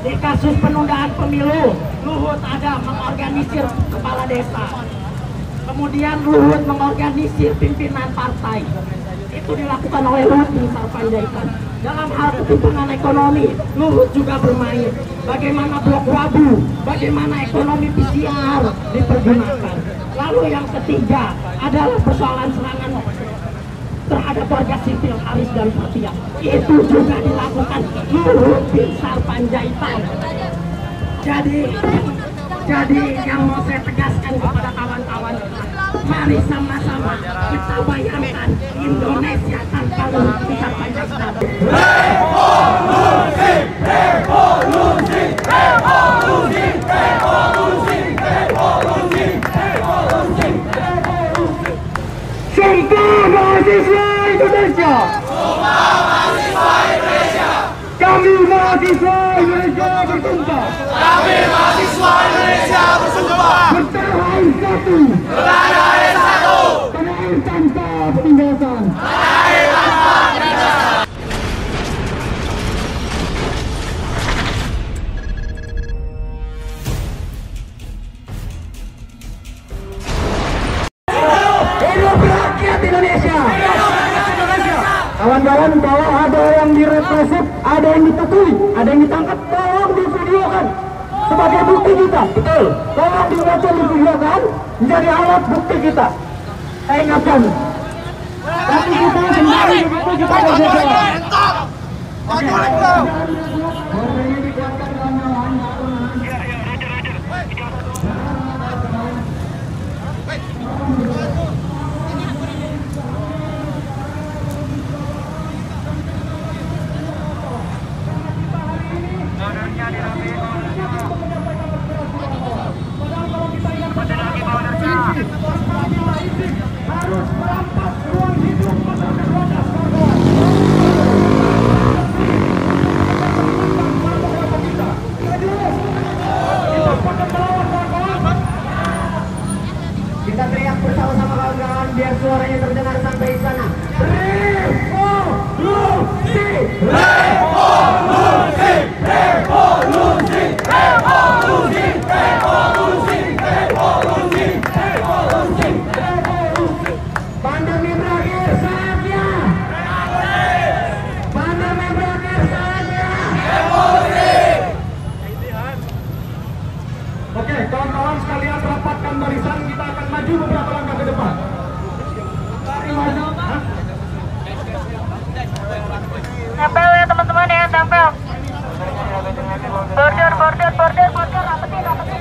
Di kasus penundaan pemilu, Luhut ada mengorganisir kepala desa. Kemudian Luhut mengorganisir pimpinan partai. Itu dilakukan oleh Luhut bin Sarpanjaitan. Dalam hal ketimpangan ekonomi, Luhut juga bermain. Bagaimana blok wabu, bagaimana ekonomi PCR dipergunakan. Lalu yang ketiga adalah persoalan serangan terhadap warga sipil Aris dan Fathia. Itu juga dilakukan Luhut bin Sarpanjaitan. Jadi yang mau saya tegaskan kepada kawan-kawan, mari sama-sama kita bayangkan Indonesia tanpa Luhut bin Sarpanjaitan. Revolusi, revolusi, revolusi, revolusi, revolusi, revolusi, revolusi. Sumpah mahasiswa Indonesia. Sumpah mahasiswa Indonesia. Kami mahasiswa Indonesia bersumpah. Kami mahasiswa Indonesia bersumpah. Bertahan satu. Bertahan satu. Tanah tanpa penindasan. Tanah tanpa penindasan. Hidup rakyat Indonesia. Kawan-kawan, kalau ada yang direpresif, ada yang ditetui, ada yang ditangkap, tolong divideokan sebagai bukti kita. Betul. Tolong dibaca, divideokan menjadi alat bukti kita. Saya ingatkan. Tapi kita kembali begitu kita berjalan. Harus merampas ruang hidup masyarakat Wadas. Kita teriak bersama-sama kawan-kawan biar suaranya terdengar sampai sana. Revolusi, revolusi, revolusi, revolusi, revolusi, revolusi, revolusi, revolusi. Pandemi berakhir saatnya. Pandemi berakhir saatnya. Revolusi. Oke, kawan-kawan sekalian rapatkan barisan, kita akan maju beberapa langkah ke depan. Mari maju. Tempel ya teman-teman ya, tempel. Border, border, border, border, rapetin, rapetin.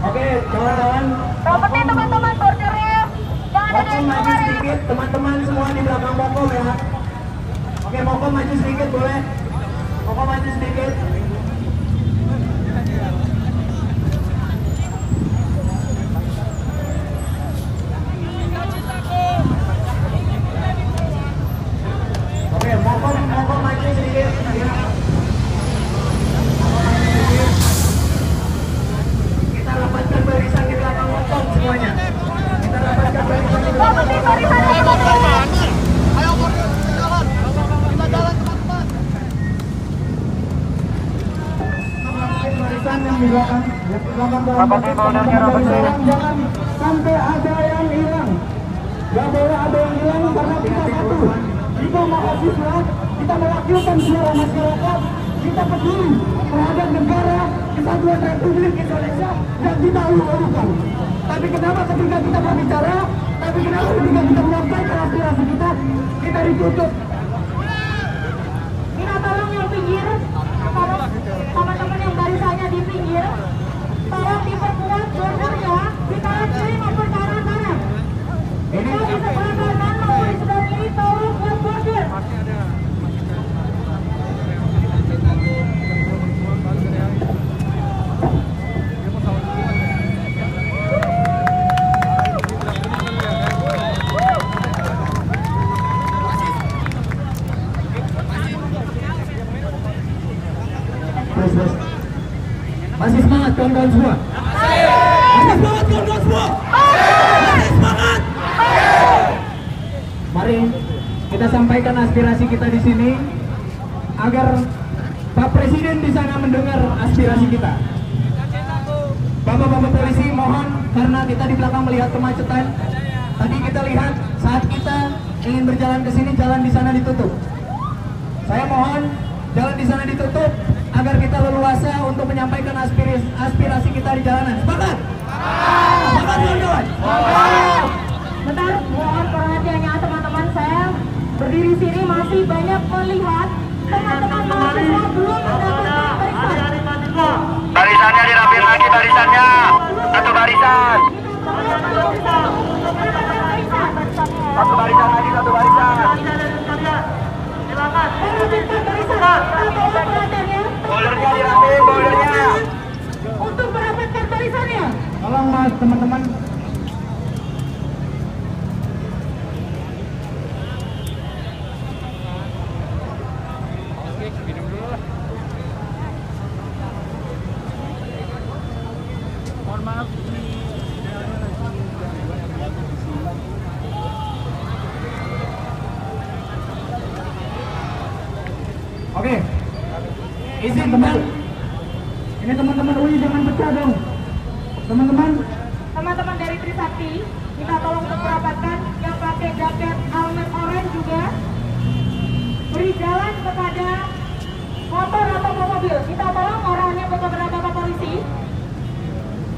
Oke, kawan-kawan. Rapetin teman-teman bordernya. Jangan ada yang Maju keluar ya. sedikit, teman-teman semua di belakang Moko ya. Oke, Moko maju sedikit boleh. Moko maju sedikit. Oke, Moko maju sedikit. Ya. Kita rapatkan barisan di belakang Moko semuanya. Kita rapatkan barisan di belakang Rapetin Moko. barisannya, teman-teman. Ayo border, kita jalan teman-teman. Barisan yang di belakang, jangan sampai ada yang hilang. Gak boleh ada yang hilang karena kita satu. Kita mahasiswa, kita mewakilkan suara masyarakat, kita peduli terhadap negara kesatuan Republik Indonesia yang kita ulu-ulukan. Tapi kenapa ketika kita berbicara, tapi kenapa ketika kita menyampaikan aspirasi kita ditutup? Kita tolong yang pinggir, tolong teman-teman yang barisannya di pinggir, tolong diperkuat bordernya di kanan kiri maupun kanan kanan. Ini Kalau di sebelah kanan maupun di sebelah kiri tolong buat border. masih semangat kawan-kawan semua? Masih semangat kawan-kawan semua? Masih semangat? Mari kita sampaikan aspirasi kita di sini agar Pak Presiden Presiden di sana mendengar aspirasi kita. Bapak-bapak polisi, mohon, karena kita di belakang melihat kemacetan. Tadi kita lihat saat kita ingin berjalan ke sini, jalan di sana ditutup. Saya mohon jalan di sana ditutup agar kita leluasa untuk menyampaikan aspirasi kita di jalanan. Sepakat? Sepakat, kawan-kawan? Bentar, mohon perhatiannya teman-teman. Saya berdiri sini masih banyak melihat teman-teman mahasiswa belum mendapatkan barisan. Barisannya dirapin lagi barisannya. Satu barisan. Satu barisan lagi, satu barisan. Silakan. Boilernya dirapin, boilernya. Untuk merapatkan barisannya. Tolong mas, teman-teman. Oke, izin teman. Ini teman-teman UI jangan pecah dong. Teman-teman dari Trisakti, kita tolong untuk merapatkan yang pakai jaket helmet orange juga. Beri jalan kepada motor atau mobil. Kita tolong orangnya kepada Bapak Polisi.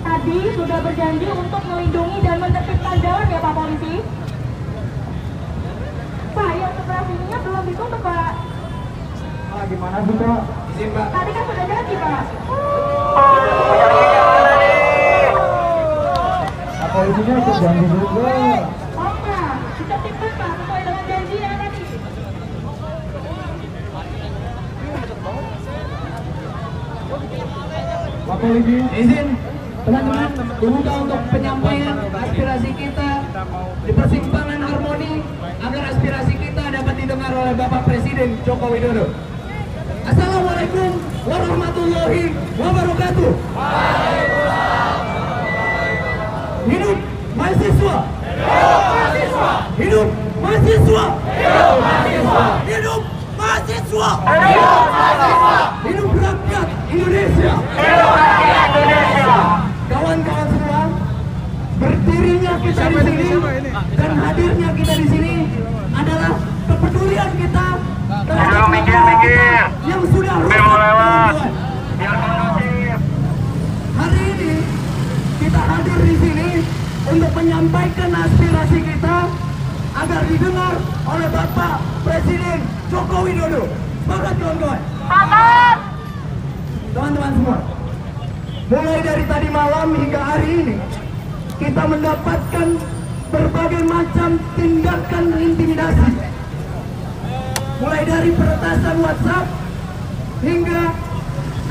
Tadi sudah berjanji untuk melindungi dan menertibkan jalan ya Pak Polisi. Pak, yang sebelah sininya belum ditutup Pak. Gimana sih Pak? Izin Pak. Tadi kan sudah janji Pak. Polisinya ikut janji juga. Oh Pak, ditertibkan Pak sesuai dengan janji ya tadi. Pak Polisi, izin teman-teman dibuka untuk penyampaian aspirasi kita di persimpangan Harmoni agar aspirasi kita dapat didengar oleh Bapak Presiden Joko Widodo. Assalamualaikum warahmatullahi wabarakatuh. Hidup mahasiswa. Hidup mahasiswa. Hidup mahasiswa. Hidup rakyat Indonesia. Kawan-kawan semua, berdirinya kita di sini dan hadirnya kita di sini adalah kepedulian kita terhadap Minggir. yang sudah rusak. Biar kondusif. Hari ini kita hadir di sini untuk menyampaikan aspirasi kita agar didengar oleh Bapak Presiden Joko Widodo. Semangat kawan-kawan. Teman-teman semua, mulai dari tadi malam hingga hari ini kita mendapatkan berbagai macam tindakan intimidasi, mulai dari peretasan WhatsApp hingga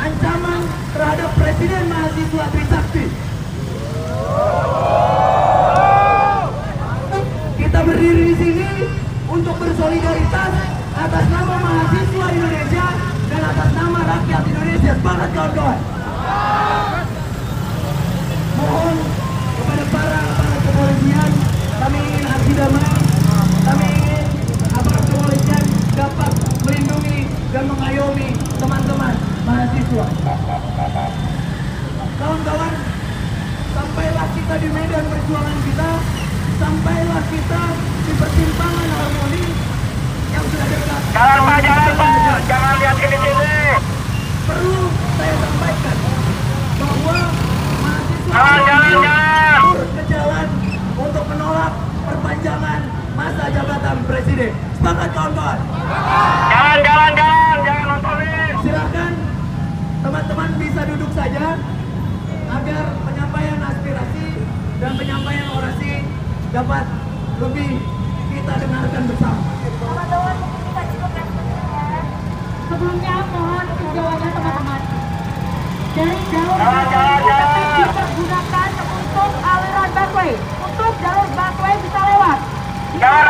ancaman terhadap Presiden Mahasiswa Trisakti. Kita berdiri di sini untuk bersolidaritas atas nama mahasiswa Indonesia dan atas nama rakyat Indonesia. Semangat kawan-kawan. Mohon kepada para kepolisian, kami ingin aksi damai, kami ingin aparat kepolisian dapat melindungi dan mengayomi teman-teman mahasiswa. Kawan-kawan, sampailah kita di medan perjuangan kita, sampailah kita di persimpangan Harmoni yang sudah dekat. Jalan Pak, jangan lihat sini. Perlu saya sampaikan bahwa mahasiswa Jalan. turun ke jalan untuk menolak perpanjangan masa jabatan presiden. Sepakat kawan-kawan? Jangan nontonin. Silakan teman-teman bisa duduk saja agar penyampaian aspirasi dan penyampaian orasi dapat lebih kita dengarkan bersama. Teman-teman, kita cukup ya. Sebelumnya mohon jawabannya teman-teman. Dari jalur dipergunakan untuk aliran busway, untuk jalur busway bisa lewat. Jangan.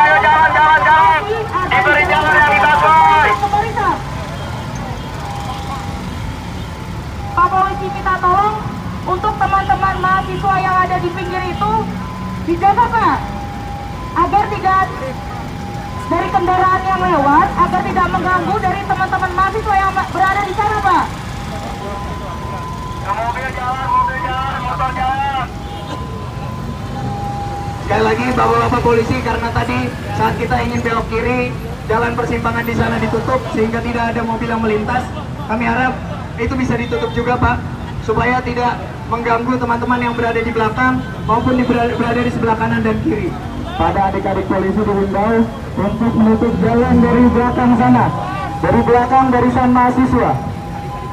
Diberi jalan yang di busway. Pak Polisi minta tolong untuk teman-teman mahasiswa yang ada di pinggir itu dijaga Pak, agar tidak dari kendaraan yang lewat, agar tidak mengganggu dari teman-teman mahasiswa yang berada di sana Pak. lagi bapak-bapak polisi, karena tadi saat kita ingin belok kiri, jalan persimpangan di sana ditutup sehingga tidak ada mobil yang melintas. Kami harap itu bisa ditutup juga, Pak, supaya tidak mengganggu teman-teman yang berada di belakang maupun berada di sebelah kanan dan kiri. Pada adik-adik polisi dihimbau untuk menutup jalan dari belakang sana, dari belakang barisan mahasiswa.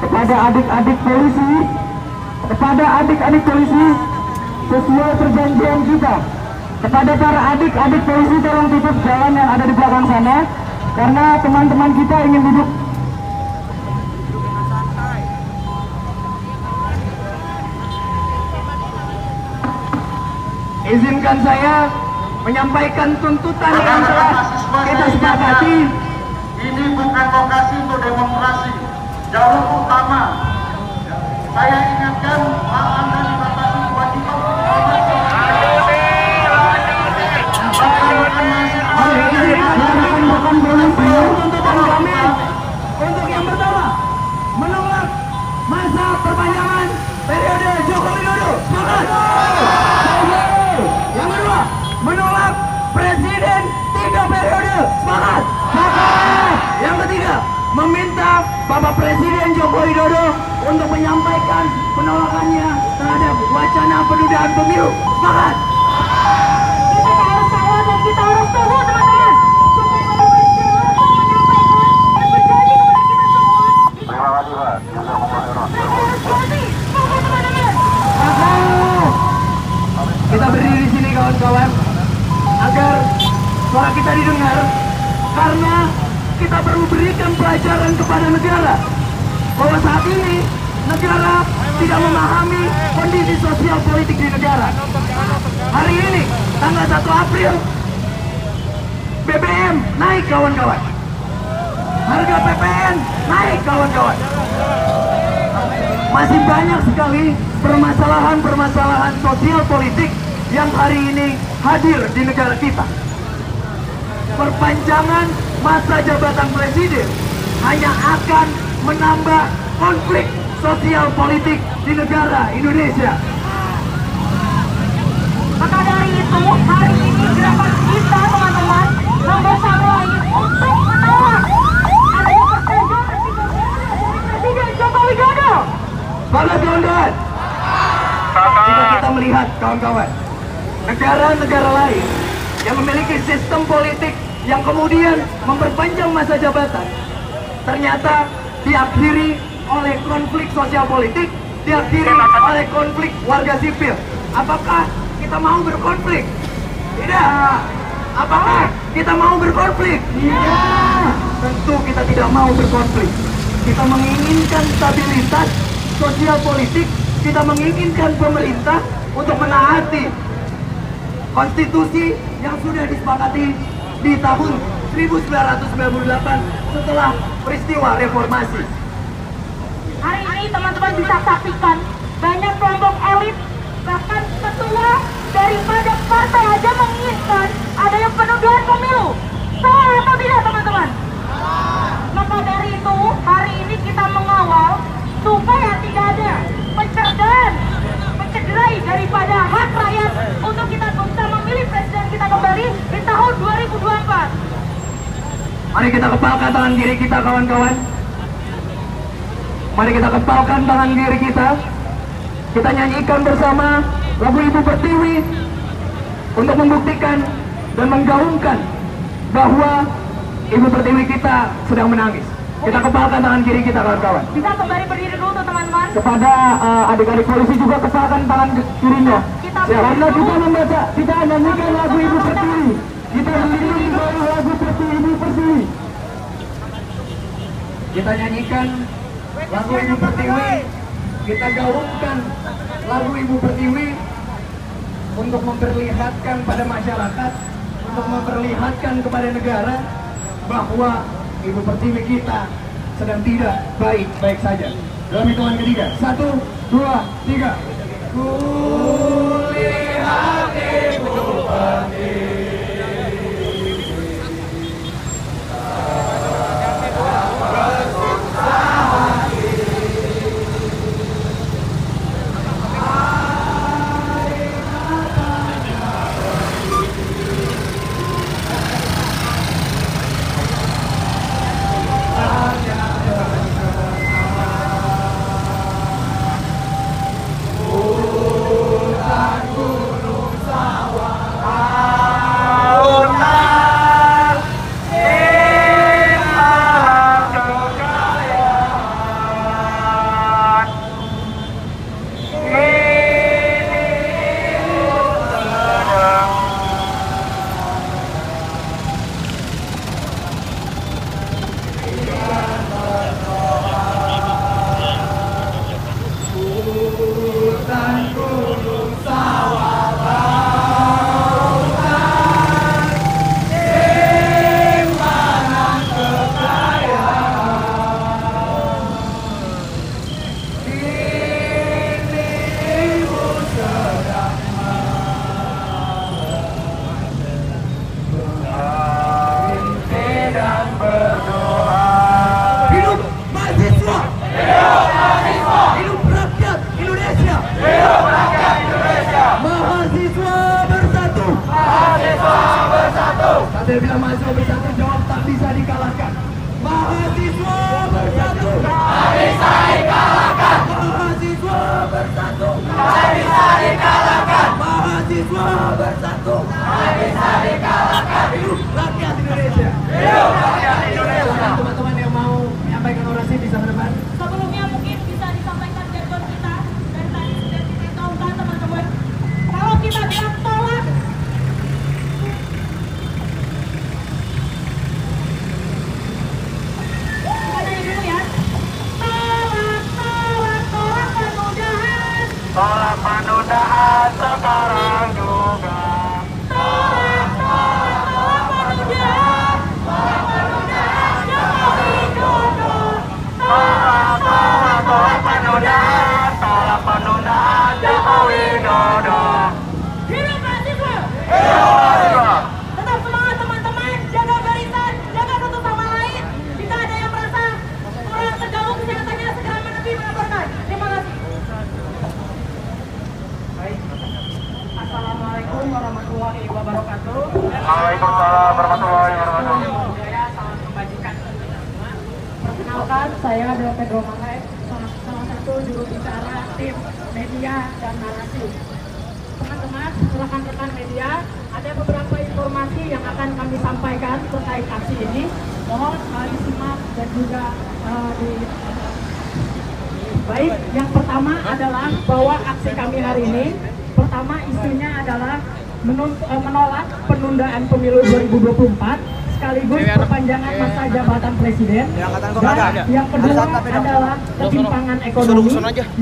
Kepada adik-adik polisi, sesuai perjanjian kita, kepada para adik-adik polisi tolong tutup jalan yang ada di belakang sana, karena teman-teman kita ingin duduk. Izinkan saya menyampaikan tuntutan yang telah kita sepakati. Ini bukan lokasi untuk demonstrasi. Jalur utama. Saya ingatkan hak Anda dibatasi kewajiban. Tuntutan kami untuk yang pertama, menolak masa perpanjangan periode Joko Widodo. Sepakat. Yang kedua, menolak presiden 3 periode. Sepakat. Yang ketiga, meminta Bapak Presiden Joko Widodo untuk menyampaikan penolakannya terhadap wacana penundaan pemilu. Sepakat. Kita harus kawal dan kita harus tunggu, teman-teman, supaya Bapak Presiden langsung menyampaikan dan berjanji kepada kita semua. Terima kasih, Pak. Kita berdiri di sini, kawan-kawan, agar suara kita didengar, karena kita perlu berikan pelajaran kepada negara bahwa saat ini negara tidak memahami kondisi sosial politik di negara. Hari ini tanggal 1 April BBM naik, kawan-kawan. Harga PPN naik, kawan-kawan. Masih banyak sekali permasalahan-permasalahan sosial politik yang hari ini hadir di negara kita. Perpanjangan masa jabatan presiden hanya akan menambah konflik sosial politik di negara Indonesia. Maka dari itu, hari ini gerakan kita, teman-teman, membersamakan untuk menolak adanya perpanjangan dari Presiden Joko Widodo. Semangat, kawan-kawan. Jika kita melihat, kawan-kawan, negara-negara lain yang memiliki sistem politik yang kemudian memperpanjang masa jabatan, ternyata diakhiri oleh konflik sosial politik, diakhiri oleh konflik warga sipil. Apakah kita mau berkonflik? Tidak. Apakah kita mau berkonflik? Tidak. Tentu kita tidak mau berkonflik. Kita menginginkan stabilitas sosial politik, kita menginginkan pemerintah untuk menaati konstitusi yang sudah disepakati di tahun 1998 setelah peristiwa reformasi. Hari ini teman-teman bisa saksikan banyak kelompok elit, bahkan ketua daripada partai aja menginginkan adanya penundaan pemilu. Salah atau tidak, teman-teman? Maka dari itu, hari ini kita mengawal supaya tidak ada mencederai daripada hak rakyat untuk kita bisa memilih presiden kita kembali di tahun 2024. Mari kita kepalkan tangan kiri kita, kawan-kawan. Mari kita kepalkan tangan kiri kita. Kita nyanyikan bersama lagu Ibu Pertiwi untuk membuktikan dan menggaungkan bahwa Ibu Pertiwi kita sedang menangis. Kita kepalkan tangan kiri kita, kawan-kawan. Bisa kembali berdiri dulu tuh, teman-teman. Kepada adik-adik polisi juga kepalkan tangan kirinya. Karena kita membaca, kita nyanyikan lagu Ibu Pertiwi. Kita berdiri bawah lagu Ibu Pertiwi. Kita nyanyikan lagu Ibu Pertiwi. Kita gaungkan lagu Ibu Pertiwi untuk memperlihatkan pada masyarakat, untuk memperlihatkan kepada negara bahwa Ibu Pertiwi kita sedang tidak baik-baik saja. Dalam hitungan ketiga, 1, 2, 3. Kulihat Ibu Pertiwi. Hidup rakyat Indonesia. Mahasiswa bersatu. Saya bilang mahasiswa bersatu, jawab tak bisa dikalahkan. Mahasiswa bersatu. Tak bisa dikalahkan. Mahasiswa bersatu. Tak bisa dikalahkan. Mahasiswa bersatu. Tak bisa dikalahkan. Hidup rakyat Indonesia. Hidup rakyat Indonesia. Teman-teman yang mau menyampaikan orasi bisa ke depan. Sebelumnya mungkin bisa disampaikan jargon kita dari tadi sudah kita tahukan teman-teman. Kalau kita bilang tolak, kita nyanyi dulu ya. Tolak, tolak, tolak penundaan. Tolak penundaan sekarang juga. Tolak, tolak, tolak penundaan. Tolak penundaan Jokowi Dodo. Tolak penundaan, tolak penundaan Jokowi Dodo. Hidup mahasiswa. Hidup mahasiswa. Tetap semangat teman-teman, jaga barisan, jaga satu sama lain. Jika ada yang merasa kurang terganggu kesehatannya, segera menepi melaporkan. Terima kasih. Baik. Assalamualaikum warahmatullahi wabarakatuh. Waalaikumsalam warahmatullahi wabarakatuh. Budaya salam kebajikan. Perkenalkan, saya adalah Pedro Mangkai, salah satu juru bicara tim media dan narasi. Teman-teman, silakan rekan media, ada beberapa informasi yang akan kami sampaikan terkait aksi ini. Mohon disimak dan juga di. Baik, yang pertama adalah bahwa aksi kami hari ini, pertama isunya adalah menolak penundaan pemilu 2024 sekaligus perpanjangan masa jabatan presiden. Dan yang kedua adalah ketimpangan ekonomi,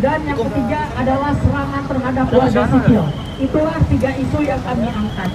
dan yang ketiga adalah serangan terhadap warga sipil. Itulah 3 isu yang kami angkat,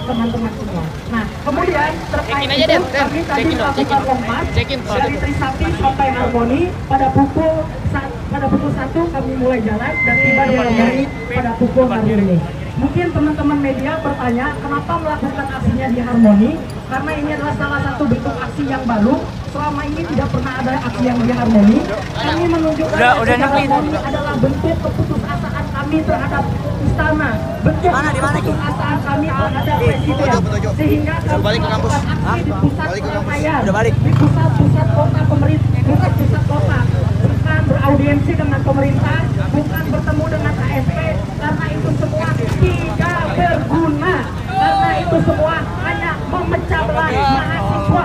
teman-teman semua. Nah, kemudian terkait itu kami tadi melakukan lompat dari Trisakti sampai Harmoni pada pukul 1 kami mulai jalan dan tiba di Harmoni pada pukul hari ini. Mungkin teman-teman media bertanya kenapa melakukan aksinya di Harmoni, karena ini adalah salah satu bentuk aksi yang baru. Selama ini tidak pernah ada aksi yang di Harmoni. Kami menunjukkan Harmoni adalah bentuk keputusasaan kami terhadap istana, bentuk keputusasaan kami terhadap presiden, sehingga kami melakukan aksi di pusat keramaian, di pusat kota pemerintah, pusat kota, bukan beraudiensi dengan pemerintah, bukan bertemu dengan AFP, karena itu semua tidak berguna, karena itu semua hanya memecah belah mahasiswa.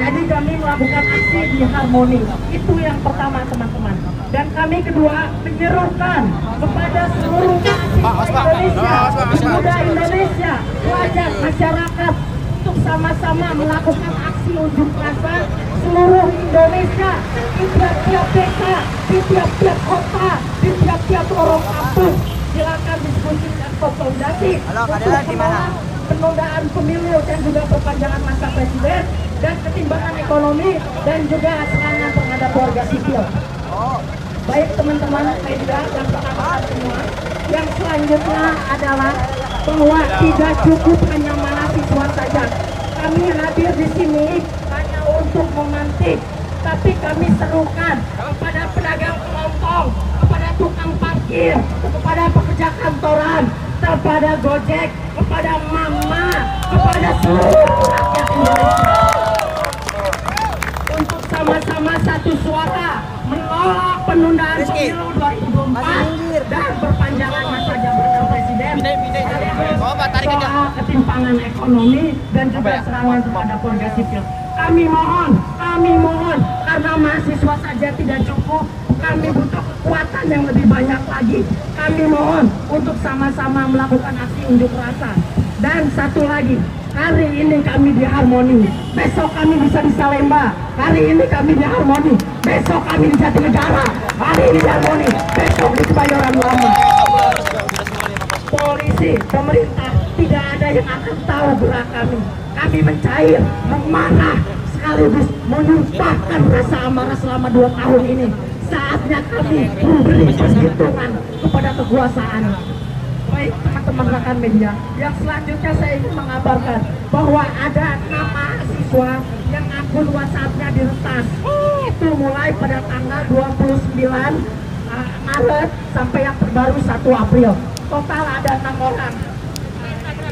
Jadi kami melakukan aksi di Harmoni. Itu yang pertama, teman-teman. Dan kami kedua menyerukan kepada seluruh mahasiswa Indonesia, pemuda Indonesia, pelajar masyarakat untuk sama-sama melakukan aksi unjuk rasa seluruh Indonesia, di tiap-tiap desa, di tiap-tiap kota, di tiap-tiap lorong kampung. Silakan diskusi dan konsolidasi untuk menolak penundaan pemilu dan juga perpanjangan masa presiden dan ketimbangan ekonomi dan juga serangan terhadap warga sipil. Baik teman-teman media dan rekan-rekan semua, yang selanjutnya adalah bahwa tidak cukup hanya mahasiswa saja. Kami hadir di sini hanya untuk memantik, tapi kami serukan kepada pedagang kelontong, kepada tukang parkir, kepada pekerja kantoran, kepada Gojek, kepada Mama, kepada seluruh rakyat Indonesia untuk sama-sama satu suara menolak penundaan pemilu 2024 dan perpanjangan masa jabatan presiden, soal ketimpangan ekonomi dan juga serangan terhadap warga sipil. Kami mohon, karena mahasiswa saja tidak cukup, kami butuh kekuatan yang lebih banyak lagi. Kami mohon untuk sama-sama melakukan aksi unjuk rasa. Dan satu lagi, hari ini kami di Harmoni, besok kami bisa di Salemba. Hari ini kami di Harmoni, besok kami di Jatinegara. Hari ini di Harmoni, besok di Kebayoran Lama. Polisi, pemerintah, tidak ada yang akan tahu gerak kami. Kami mencair, memarah, sekaligus menumpahkan rasa amarah selama 2 tahun ini. Saatnya kami memberi perhitungan kepada kekuasaan. Baik teman-teman rekan media, yang selanjutnya saya ingin mengabarkan bahwa ada 6 mahasiswa yang akun WhatsApp-nya diretas. Itu mulai pada tanggal 29 Maret sampai yang terbaru 1 April. Total ada 6 orang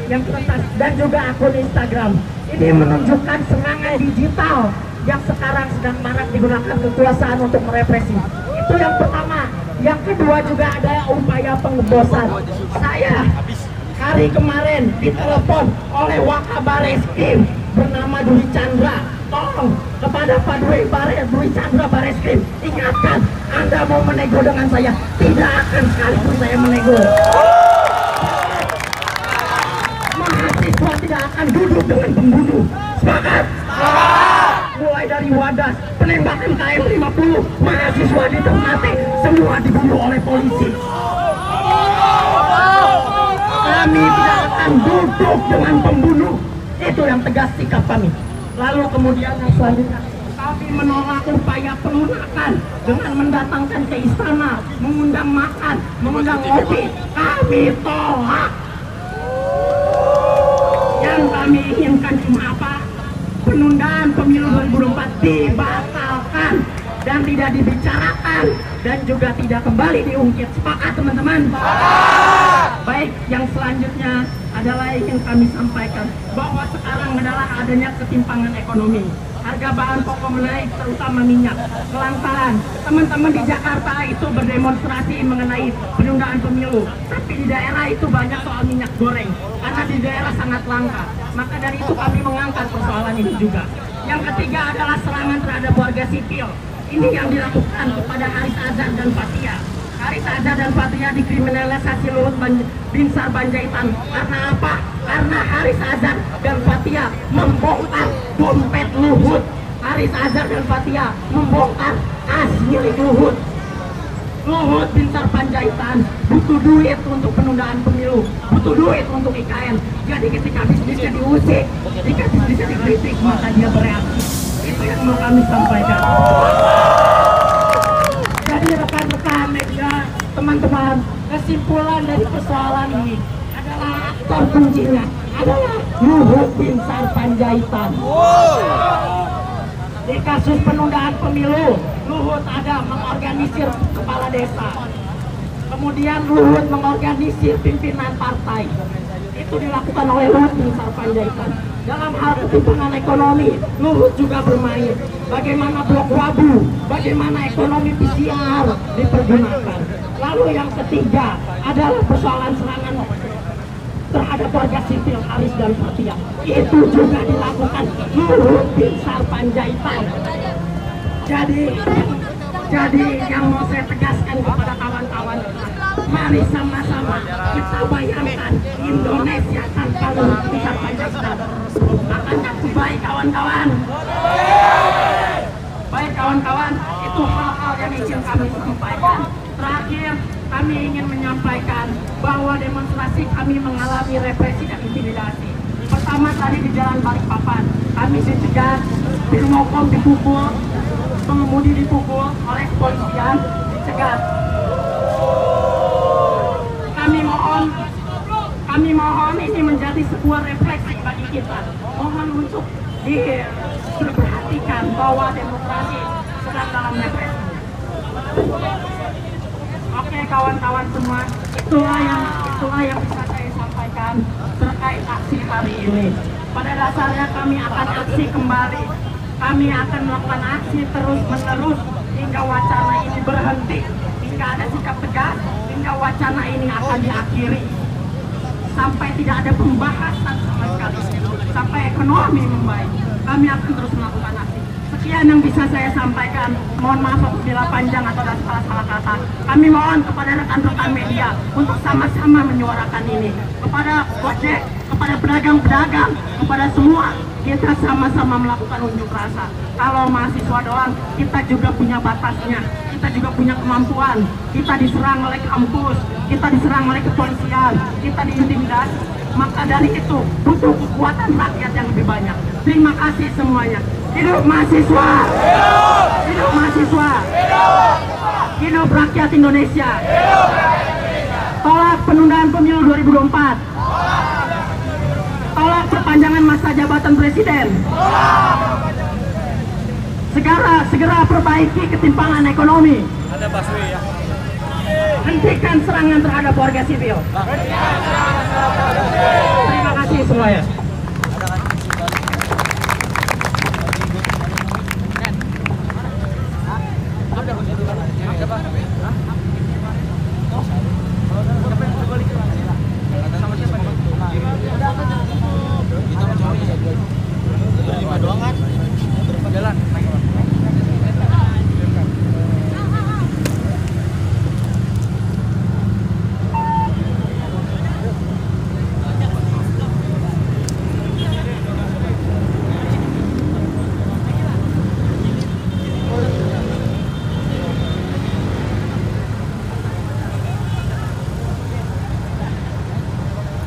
yang diretas, dan juga akun Instagram. Ini menunjukkan serangan digital yang sekarang sedang marak digunakan kekuasaan untuk merepresi. Itu yang pertama. Yang kedua juga ada upaya pengebosan. Saya hari kemarin ditelepon oleh Wakabareskrim bernama Dwi Chandra. Tolong kepada Pak Dwi Chandra Bareskrim, ingatkan Anda mau menego dengan saya, tidak akan sekalipun saya menego. Mahasiswa tidak akan duduk dengan pembunuh. Sepakat? Mulai dari Wadas, penembakan KM 50, mahasiswa di Ternate, semua dibunuh oleh polisi. Kami tidak akan duduk dengan pembunuh. Itu yang tegas sikap kami. Lalu kemudian yang selanjutnya, kami menolak upaya pelunakan dengan mendatangkan ke istana, mengundang makan, mengundang ngopi. Kami tolak. Yang kami inginkan cuma apa? Penundaan pemilu 2024 dibatalkan dan tidak dibicarakan dan juga tidak kembali diungkit. Sepakat teman-teman? Baik, yang selanjutnya adalah ingin kami sampaikan bahwa sekarang adalah adanya ketimpangan ekonomi. Harga bahan pokok menaik, terutama minyak. Kelantaran teman-teman di Jakarta itu berdemonstrasi mengenai penundaan pemilu, tapi di daerah itu banyak soal minyak goreng karena di daerah sangat langka. Maka dari itu kami mengangkat persoalan ini juga. Yang ketiga adalah serangan terhadap warga sipil. Ini yang dilakukan kepada Haris Azhar dan Fathia. Haris Azhar dan Fathia dikriminalisasi Luhut Binsar Panjaitan. Karena apa? Karena Haris Azhar dan Fathia membongkar dompet Luhut. Haris Azhar dan Fathia membongkar kas milik Luhut. Luhut Binsar Panjaitan butuh duit untuk penundaan pemilu, butuh duit untuk IKN. Jadi ketika bisnisnya diusik, ketika bisnisnya dikritik, maka dia bereaksi. Itu yang mau kami sampaikan. Jadi rekan-rekan media, teman-teman, kesimpulan dari persoalan ini adalah aktor kuncinya adalah Luhut Binsar Panjaitan. Di kasus penundaan pemilu, Luhut ada mengorganisir kepala desa. Kemudian Luhut mengorganisir pimpinan partai. Itu dilakukan oleh Luhut Binsar Panjaitan. Dalam hal ketimpangan ekonomi, Luhut juga bermain. Bagaimana blok wabu, bagaimana ekonomi PCR dipergunakan. Lalu yang ketiga adalah persoalan serangan terhadap warga sipil Haris dan Fathia. Itu juga dilakukan Luhut Binsar Panjaitan. Jadi yang mau saya tegaskan kepada kawan-kawan, mari sama-sama kita bayangkan Indonesia tanpa Luhut Binsar Panjaitan. Akankah baik kawan-kawan? Baik kawan-kawan, itu hal-hal yang ingin kami sampaikan. Terakhir, kami ingin menyampaikan bahwa demonstrasi kami mengalami represi dan intimidasi. Pertama tadi di Jalan Balikpapan, kami dicegat, Bilmokom dipukul, pengemudi dipukul oleh kepolisian, dicegat. Kami mohon ini menjadi sebuah refleksi bagi kita. Mohon untuk diperhatikan bahwa demokrasi sedang dalam represi. Oke kawan-kawan semua, itulah yang bisa saya sampaikan terkait aksi hari ini. Pada dasarnya kami akan aksi kembali. Kami akan melakukan aksi terus-menerus hingga wacana ini berhenti, hingga ada sikap tegas, hingga wacana ini akan diakhiri. Sampai tidak ada pembahasan sama sekali, sampai ekonomi membaik. Kami akan terus melakukan aksi. Sekian yang bisa saya sampaikan. Mohon maaf apabila panjang atau ada salah-salah kata. Kami mohon kepada rekan-rekan media untuk sama-sama menyuarakan ini. Kepada Gojek, kepada pedagang-pedagang, kepada semua, kita sama-sama melakukan unjuk rasa. Kalau mahasiswa doang, kita juga punya batasnya. Kita juga punya kemampuan. Kita diserang oleh kampus, kita diserang oleh kepolisian, kita diintimidasi. Maka dari itu butuh kekuatan rakyat yang lebih banyak. Terima kasih semuanya. Hidup mahasiswa! Hidup mahasiswa! Hidup rakyat Indonesia! Tolak penundaan pemilu 2024! Tolak perpanjangan masa jabatan presiden! segera perbaiki ketimpangan ekonomi. Ada busway ya. Hentikan serangan terhadap warga sipil. Terima kasih semuanya.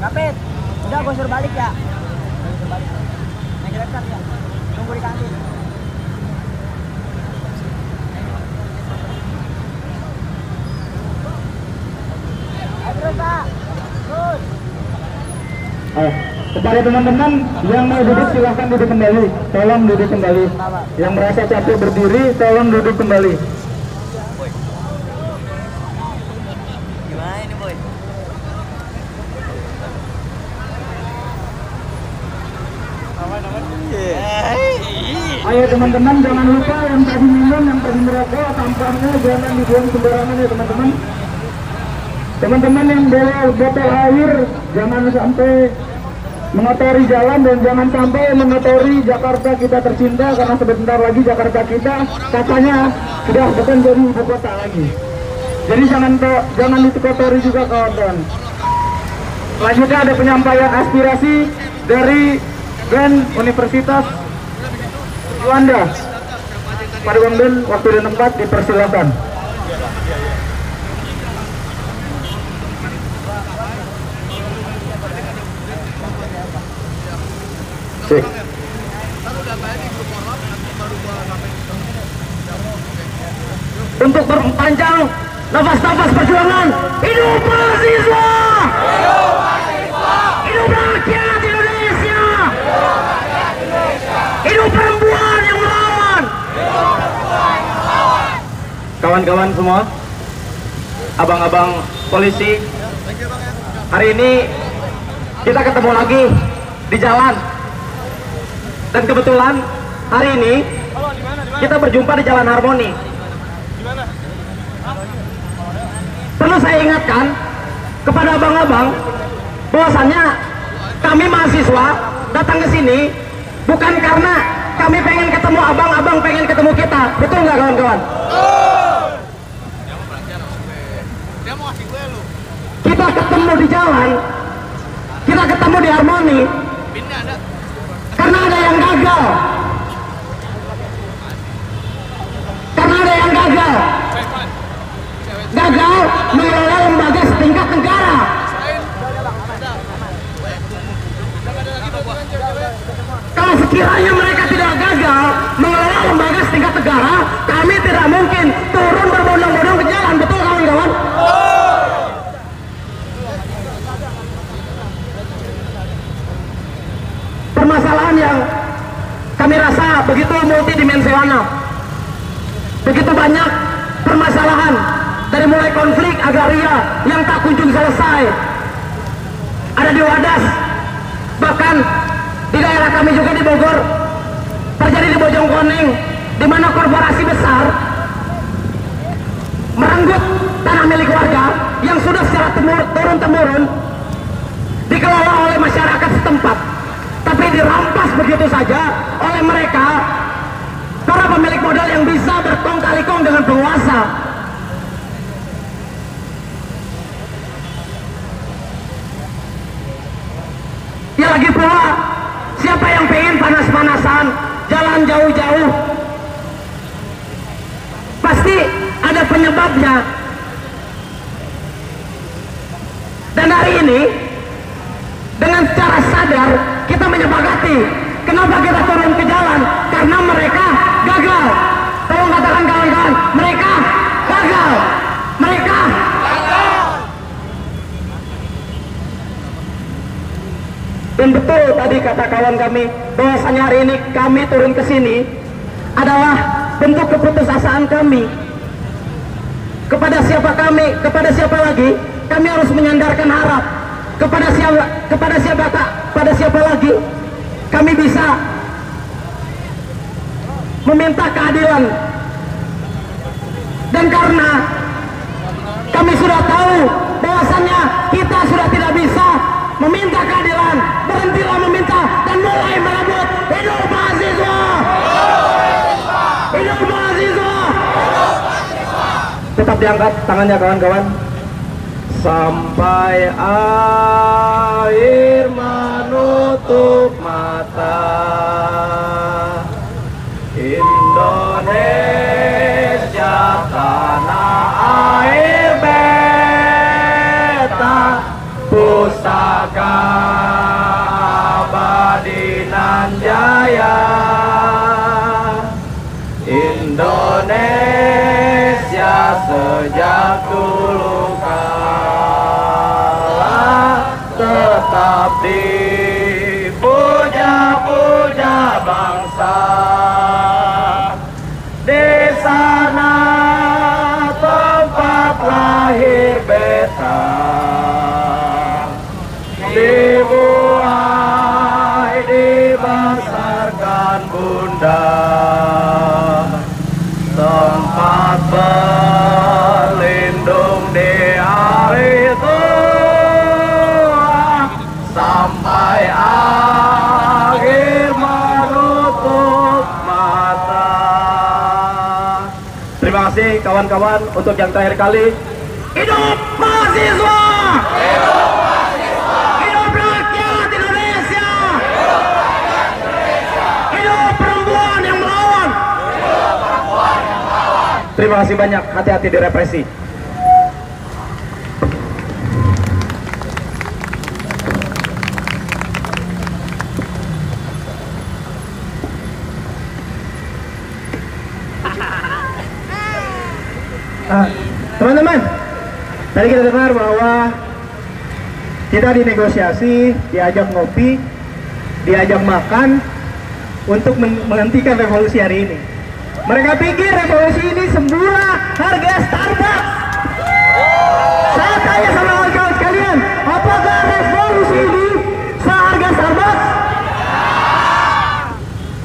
Kapit, udah gue suruh balik ya. Suruh balik. Naik dekat ya. Tunggu di kantin. Ayo terus Pak. Terus. Kepada teman-teman yang mau duduk silahkan duduk kembali. Tolong duduk kembali. Yang merasa capek berdiri, tolong duduk kembali. Gimana ini boy? Ayo teman-teman, jangan lupa yang tadi minum, yang tadi merokok, sampahnya jangan dibuang sembarangan ya teman-teman. Teman-teman yang bawa botol air, jangan sampai mengotori jalan dan jangan sampai mengotori Jakarta kita tercinta, karena sebentar lagi Jakarta kita katanya sudah bukan jadi ibu kota lagi. Jadi jangan dikotori juga kawan-kawan. Selanjutnya ada penyampaian aspirasi dari BEM Universitas Juanda. Pada BEM waktu dan tempat dipersilakan. Untuk memperpanjang nafas-nafas perjuangan, hidup mahasiswa! Hidup rakyat Indonesia! Hidup perempuan yang melawan! Kawan-kawan semua, abang-abang polisi, hari ini kita ketemu lagi di jalan. Dan kebetulan hari ini kita berjumpa di Jalan Harmoni. Perlu saya ingatkan kepada abang-abang bahwasannya kami mahasiswa datang ke sini bukan karena kami pengen ketemu abang-abang, pengen ketemu kita. Betul nggak kawan-kawan? Kita ketemu di jalan, kita ketemu di Harmoni karena ada yang gagal. Karena ada yang gagal. Gagal mengelola lembaga setingkat negara. Kalau sekiranya mereka tidak gagal mengelola lembaga setingkat negara, kami tidak mungkin turun berbondong-bondong ke jalan. Betul kawan-kawan? Permasalahan yang kami rasa begitu multidimensional, begitu banyak permasalahan, dari mulai konflik agraria yang tak kunjung selesai, ada di Wadas, bahkan di daerah kami juga di Bogor, terjadi di Bojongkoneng, di mana korporasi besar merenggut tanah milik warga yang sudah secara turun-temurun dikelola oleh masyarakat setempat, tapi dirampas begitu saja oleh mereka, para pemilik modal yang bisa berkong kali kong dengan penguasa. Ya lagi pula, siapa yang pengen panas-panasan, jalan jauh-jauh? Pasti ada penyebabnya. Dan hari ini, dengan secara sadar, kita menyepakati kenapa kita turun ke jalan. Karena mereka gagal. Tolong katakan kawan-kawan, mereka gagal. Mereka gagal. Dan betul tadi kata kawan kami, bahwasanya hari ini kami turun ke sini adalah bentuk keputusasaan kami. Kepada siapa lagi kami harus menyandarkan harap. Kepada siapa lagi kami bisa meminta keadilan. Dan karena kami sudah tahu bahwasannya kita sudah tidak bisa meminta keadilan, berhentilah meminta dan mulai merebut. Hidup mahasiswa! Hidup mahasiswa! Tetap diangkat tangannya kawan-kawan. Sampai air menutup mata, Indonesia tanah air beta, pusaka abadi nan jaya. Indonesia sejak dulu kala tetap dipuja-puja bangsa. Di sana tempat lahir beta, dibuai dibesarkan bunda, tempat berlindung di hari tua, sampai akhir menutup mata. Terima kasih kawan-kawan untuk yang terakhir kali. Hidup mahasiswa! Hidup mahasiswa! Hidup rakyat Indonesia! Hidup rakyat Indonesia! Hidup perempuan yang melawan! Hidup perempuan yang melawan! Terima kasih banyak, hati-hati di represi. Teman-teman, tadi kita dengar bahwa kita dinegosiasi, diajak ngopi, diajak makan untuk menghentikan revolusi hari ini. Mereka pikir revolusi ini semula harga Starbucks. Saya tanya sama kawan-kawan sekalian, apakah revolusi ini seharga Starbucks?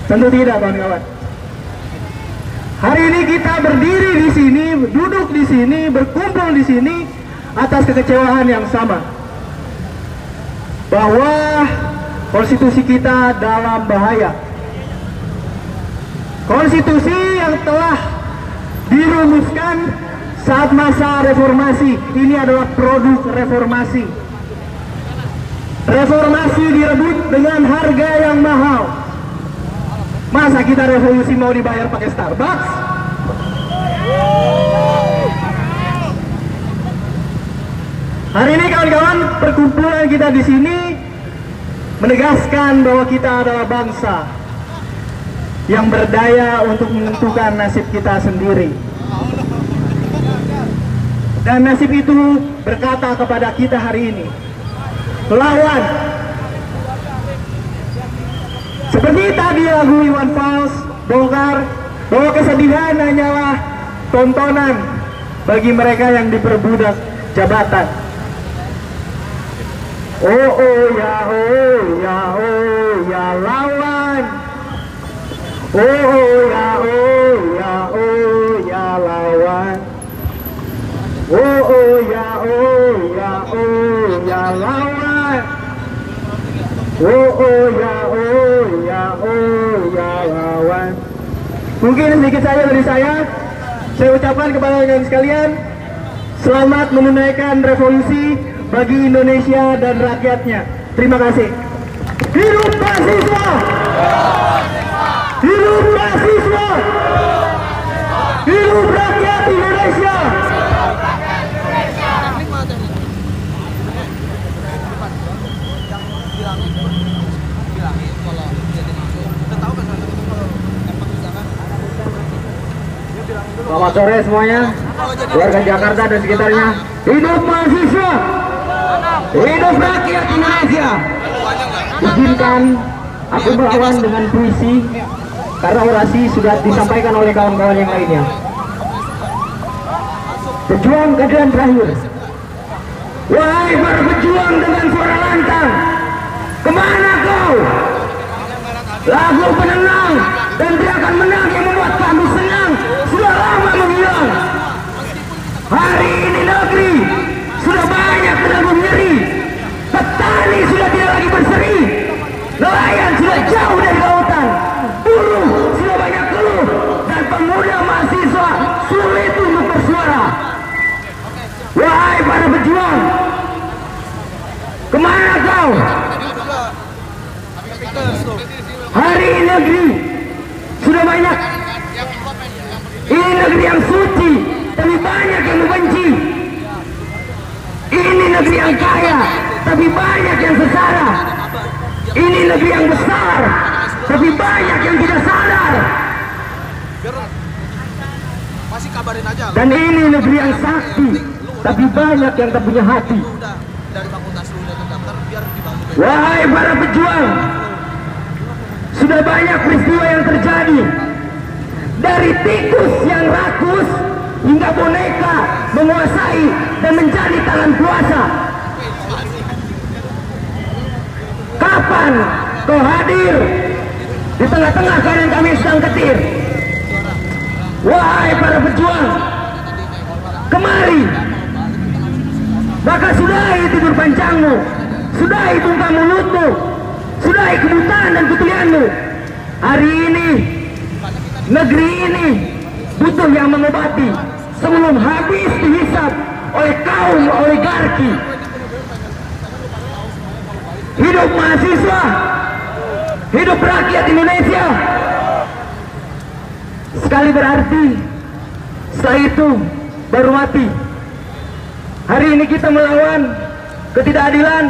Tentu tidak, kawan-kawan. Hari ini kita berdiri di sini, duduk di sini, berkumpul di sini atas kekecewaan yang sama, bahwa konstitusi kita dalam bahaya. Konstitusi yang telah dirumuskan saat masa reformasi ini adalah produk reformasi. Reformasi direbut dengan harga yang mahal. Masa kita revolusi mau dibayar pakai Starbucks? Hari ini kawan-kawan, perkumpulan kita di sini menegaskan bahwa kita adalah bangsa yang berdaya untuk menentukan nasib kita sendiri. Dan nasib itu berkata kepada kita hari ini, lawan. Seperti tadi lagu Iwan Fals bongkar bahwa kesedihan hanyalah tontonan bagi mereka yang diperbudak jabatan. Oh ya lawan. Oh ya lawan. Oh ya lawan. Oh ya lawan. Mungkin sedikit saja dari saya ucapkan kepada kalian sekalian, selamat menunaikan revolusi bagi Indonesia dan rakyatnya. Terima kasih. Hidup mahasiswa! Hidup mahasiswa! Hidup rakyat Indonesia! Selamat sore semuanya, warga Jakarta dan sekitarnya. Hidup mahasiswa, hidup rakyat Indonesia. Izinkan aku melawan dengan puisi karena orasi sudah disampaikan oleh kawan-kawan yang lainnya. Pejuang keadaan terakhir. Wahai para pejuang dengan suara lantang, kemana kau? Lagu penenang dan teriakan menang yang membuat kami senang sudah lama menghilang. Hari ini negeri sudah banyak menanggung nyeri. Petani sudah tidak lagi berseri. Nelayan sudah jauh dari lautan. Buruh sudah banyak keluh. Dan pemuda mahasiswa sulit untuk bersuara. Wahai para pejuang, kemana kau? Hari ini negeri sudah banyak. Ini negeri yang suci, tapi banyak yang membenci. Ini negeri yang kaya, tapi banyak yang sesara. Ini negeri yang besar, tapi banyak yang tidak sadar. Masih kabarin aja. Dan ini negeri yang sakti, tapi banyak yang tak punya hati. Dari fakultas lu udah terdaftar biar dibantu. Wahai para pejuang, sudah banyak peristiwa yang terjadi. Dari tikus yang rakus hingga boneka menguasai dan menjadi tangan kuasa. Kapan kau hadir di tengah-tengah keadaan kami sedang ketir? Wahai para pejuang, kemari. Maka sudahi tidur panjangmu, sudahi bungkam mulutmu, sudahi kebutaan dan ketulianmu. Hari ini negeri ini butuh yang mengobati sebelum habis dihisap oleh kaum oligarki. Hidup mahasiswa, hidup rakyat Indonesia. Sekali berarti, setelah itu baru mati. Hari ini kita melawan ketidakadilan.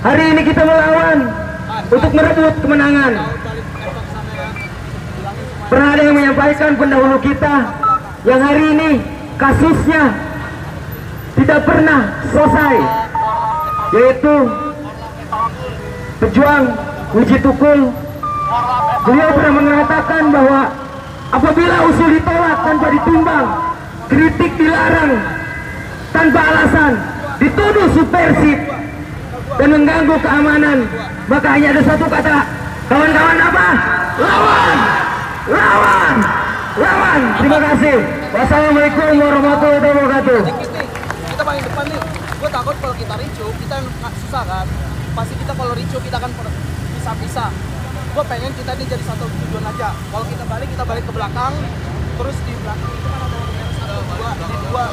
Hari ini kita melawan untuk merebut kemenangan. Pernah ada yang menyampaikan pendahulu kita yang hari ini kasusnya tidak pernah selesai, yaitu pejuang Wiji Tukul. Beliau pernah mengatakan bahwa apabila usul ditolak tanpa ditimbang, kritik dilarang tanpa alasan, dituduh subversif dan mengganggu keamanan, maka hanya ada satu kata, kawan-kawan apa? Lawan! Lawan! Lawan! Terima kasih. Wassalamualaikum warahmatullahi wabarakatuh. Kita paling depan nih. Gue takut kalau kita ricu, kita nggak susah kan. Pasti kita kalau ricu kita kan bisa-bisa. Gue pengen kita ini jadi satu tujuan aja. Kalau kita balik ke belakang, terus di belakang itu kan ada dua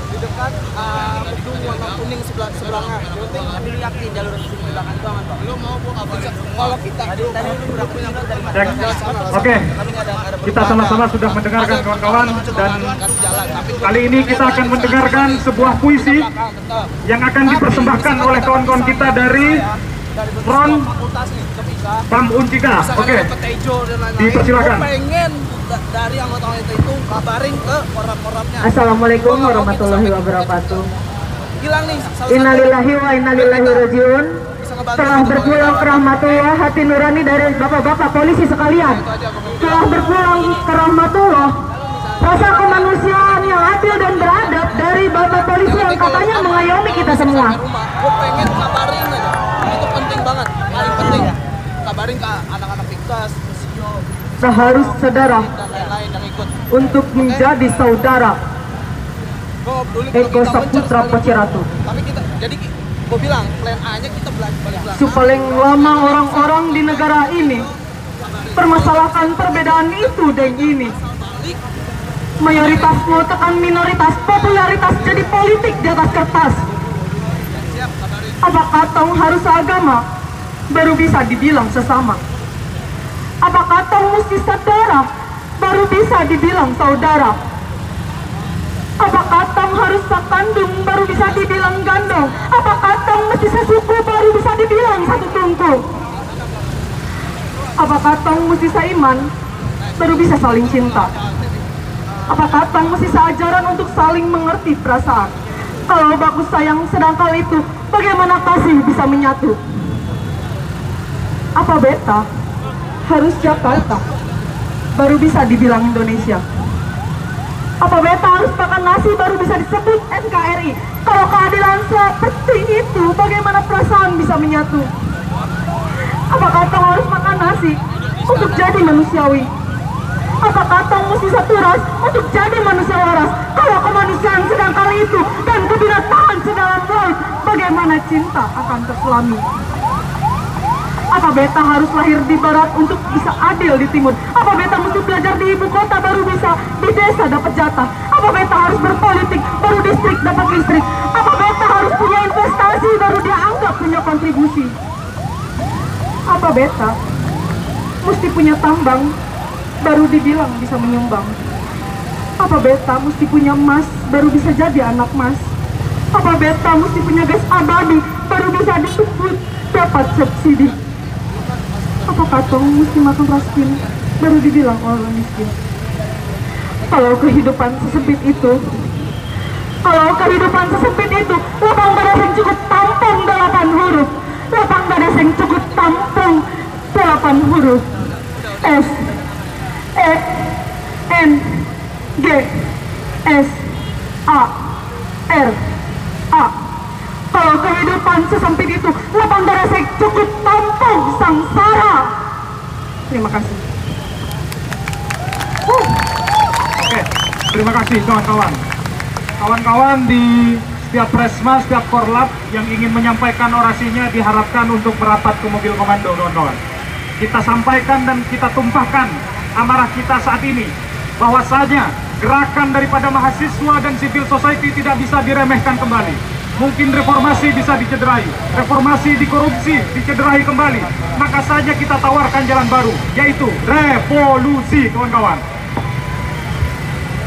di dekat gedung warna kuning sebelahnya. Yang penting ambil yakin jalur di belakang itu aman, Pak. Lu mau apa? Kalau kita tadi lu udah punya dari Oke, kita sama-sama sudah mendengarkan kawan-kawan, dan kali ini kita akan mendengarkan sebuah puisi yang akan dipersembahkan oleh kawan-kawan kita dari Front Pam Uncika. Oke, dipersilakan. Pengen dari anggota itu kabarin ke korab-korabnya. Assalamualaikum warahmatullahi wabarakatuh. Hilang nih. Innalillahi wa innalillahi rajiun. Telah berpulang ke rahmatullah hati nurani dari bapak-bapak polisi sekalian. Telah berpulang ke rahmatullah rasa kemanusiaan yang adil dan beradab dari bapak polisi yang katanya mengayomi kita semua. Gue pengen kabarin aja. Itu penting banget. Paling penting kabarin ke anak-anak Piktas, Sio, Seharus saudara dan lain-lain yang ikut. untuk menjadi saudara. Eko Saputra Paciratu. Tapi kita jadi gue bilang plan A-nya kita balik Paling lama orang-orang di negara ini permasalahkan perbedaan itu dan ini. Mayoritas mau tekan minoritas, popularitas jadi politik di atas kertas. Apakah tong harus agama baru bisa dibilang sesama? Apakah tong mesti saudara baru bisa dibilang saudara? Apakah tong harus sekandung baru bisa dibilang gandong? Apakah tong mesti sesuku baru bisa dibilang satu tungku? Apakah tong mesti seiman baru bisa saling cinta? Apakah tong mesti seajaran untuk saling mengerti perasaan? Kalau baku sayang sedangkal itu, bagaimana kasih bisa menyatu? Apa beta harus Jakarta baru bisa dibilang Indonesia? Apa beta harus makan nasi baru bisa disebut NKRI? Kalau keadilan seperti itu, bagaimana perasaan bisa menyatu? Apakah tong harus makan nasi untuk jadi manusiawi? Apakah tong mesti satu ras untuk jadi manusia waras? Kalau kemanusiaan sedang kali itu dan kebinatangan sedalam laut, bagaimana cinta akan terselami? Apa beta harus lahir di barat untuk bisa adil di timur? Apa beta mesti belajar di ibu kota baru bisa di desa dapat jatah? Apa beta harus berpolitik baru distrik dapat listrik? Apa beta harus punya investasi baru dianggap punya kontribusi? Apa beta mesti punya tambang baru dibilang bisa menyumbang? Apa beta mesti punya emas baru bisa jadi anak mas? Apa beta mesti punya gas abadi baru bisa disebut dapat subsidi? Apakah tong mesti makan raskin baru dibilang orang miskin? Kalau kehidupan sesempit itu, lapang dada yang cukup tampung 8 huruf, lapang dada yang cukup tampung 8 huruf. S E N G S A R A. Kalau kehidupan sesempit itu, lapang dada saya cukup tampung sengsara. Terima kasih. Oke, terima kasih kawan-kawan. Kawan-kawan di setiap Presma, setiap Korlap yang ingin menyampaikan orasinya diharapkan untuk merapat ke mobil komando, kawan-kawan. Kita sampaikan dan kita tumpahkan amarah kita saat ini, bahwasanya gerakan daripada mahasiswa dan civil society tidak bisa diremehkan kembali. Mungkin reformasi bisa dicederai, reformasi di korupsi dicederai kembali. Maka saja kita tawarkan jalan baru, yaitu revolusi, kawan-kawan.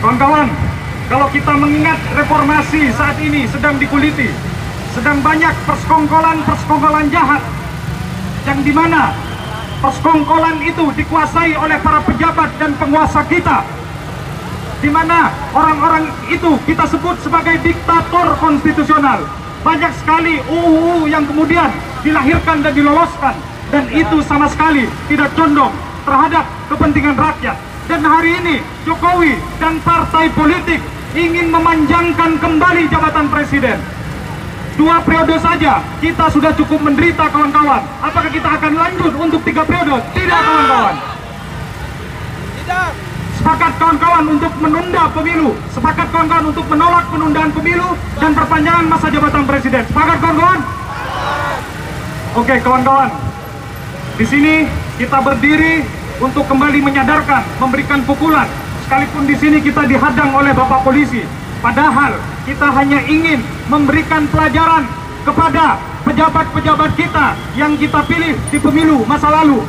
Kawan-kawan, kalau kita mengingat reformasi saat ini sedang dikuliti, sedang banyak persekongkolan jahat, yang dimana persekongkolan itu dikuasai oleh para pejabat dan penguasa kita, di mana orang-orang itu kita sebut sebagai diktator konstitusional. Banyak sekali UU yang kemudian dilahirkan dan diloloskan, dan itu sama sekali tidak condong terhadap kepentingan rakyat. Dan hari ini Jokowi dan partai politik ingin memanjangkan kembali jabatan presiden. 2 periode saja kita sudah cukup menderita, kawan-kawan. Apakah kita akan lanjut untuk 3 periode? Tidak, kawan-kawan. Tidak. Sepakat kawan-kawan untuk menunda pemilu, sepakat kawan-kawan untuk menolak penundaan pemilu dan perpanjangan masa jabatan presiden. Sepakat kawan-kawan? Oke kawan-kawan, di sini kita berdiri untuk kembali menyadarkan, memberikan pukulan. Sekalipun di sini kita dihadang oleh Bapak Polisi, padahal kita hanya ingin memberikan pelajaran kepada pejabat-pejabat kita yang kita pilih di pemilu masa lalu.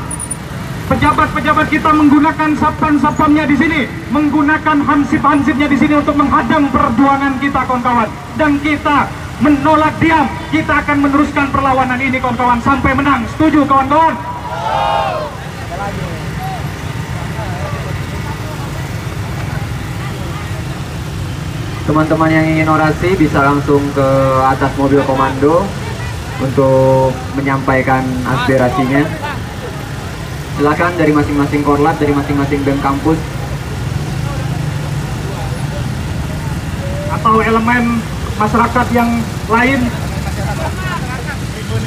Pejabat-pejabat kita menggunakan satpam-satpamnya di sini, menggunakan hansip-hansipnya di sini untuk menghadang perjuangan kita, kawan-kawan. Dan kita menolak diam, kita akan meneruskan perlawanan ini, kawan-kawan, sampai menang. Setuju, kawan-kawan? Teman-teman yang ingin orasi bisa langsung ke atas mobil komando untuk menyampaikan aspirasinya. Silakan dari masing-masing korlat, dari masing-masing BEM kampus. Atau elemen masyarakat yang lain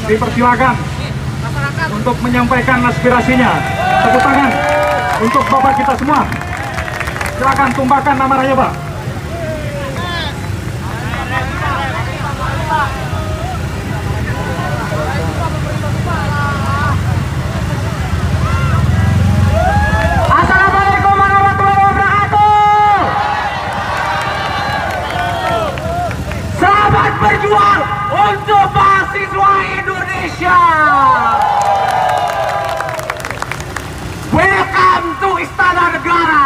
dipersilakan untuk menyampaikan aspirasinya. Tepuk tangan untuk Bapak kita semua. Silakan tumpahkan amarahnya, Pak. Berjuang untuk mahasiswa Indonesia. Welcome to Istana Negara.